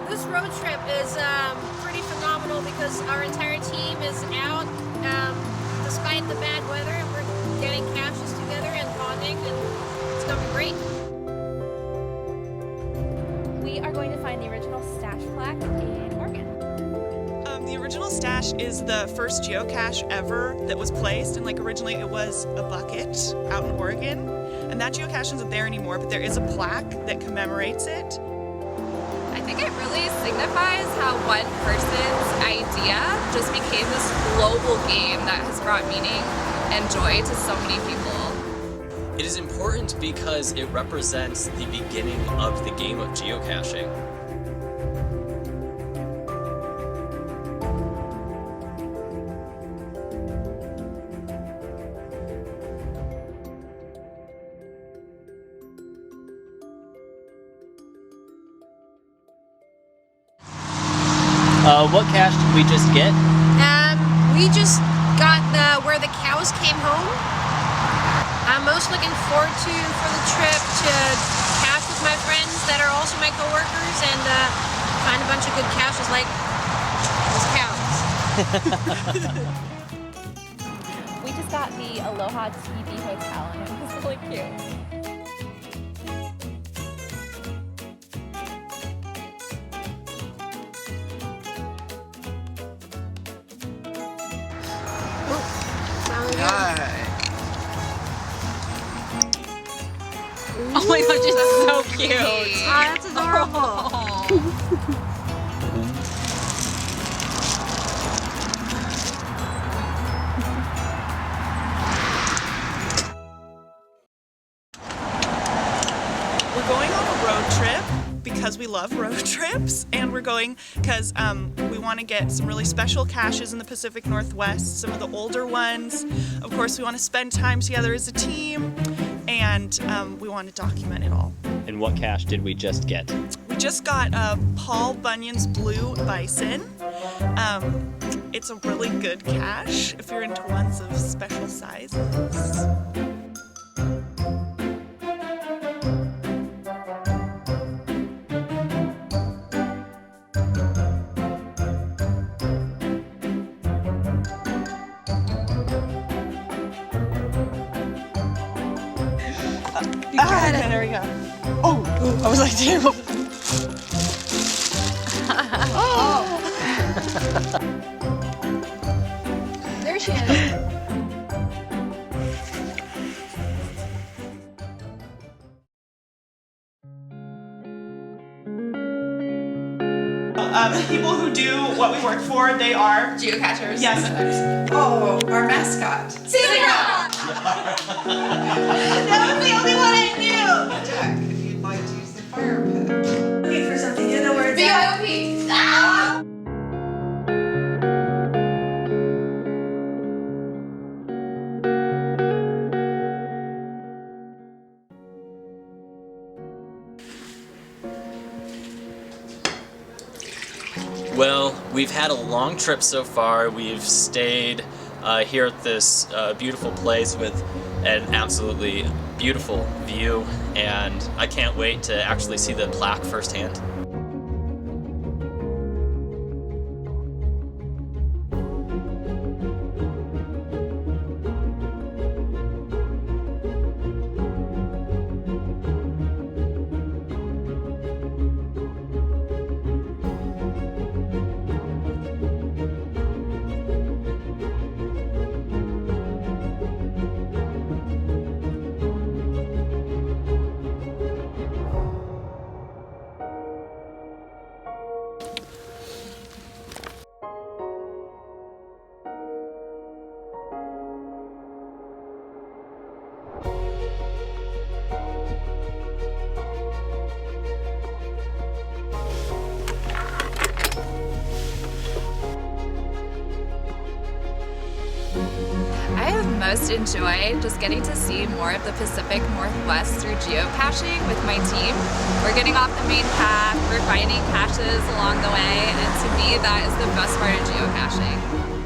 This road trip is pretty phenomenal because our entire team is out despite the bad weather, and we're getting caches together and bonding, and it's going to be great. We are going to find the original stash plaque in Oregon. The original stash is the first geocache ever that was placed, and like originally it was a bucket out in Oregon, and that geocache isn't there anymore, but there is a plaque that commemorates it. I think it really signifies how one person's idea just became this global game that has brought meaning and joy to so many people. It is important because it represents the beginning of the game of geocaching. What cache did we just get? We just got where the cows came home. I'm most looking forward for the trip to cache with my friends that are also my coworkers and find a bunch of good caches like those cows. We just got the Aloha TV Hotel and it was really cute. Oh my gosh, it's so cute. Oh, that's adorable. We're going on a road trip because we love road trips, and we're going because we want to get some really special caches in the Pacific Northwest, some of the older ones. Of course, we want to spend time together as a team, and we want to document it all. And what cache did we just get? We just got Paul Bunyan's Blue Bison. It's a really good cache if you're into ones of special sizes. There we go. Oh, I was like, damn. There she is. People who do what we work for, they are Geocachers. Yes. Oh, our mascot. That was the only one I knew. Jack, if you'd like to use the fire pit. Looking for something, you know where it's at. BYOP. Well, we've had a long trip so far. We've stayed here at this beautiful place with an absolutely beautiful view, and I can't wait to actually see the plaque firsthand. I have most enjoyed just getting to see more of the Pacific Northwest through geocaching with my team. We're getting off the main path, we're finding caches along the way, and to me that is the best part of geocaching.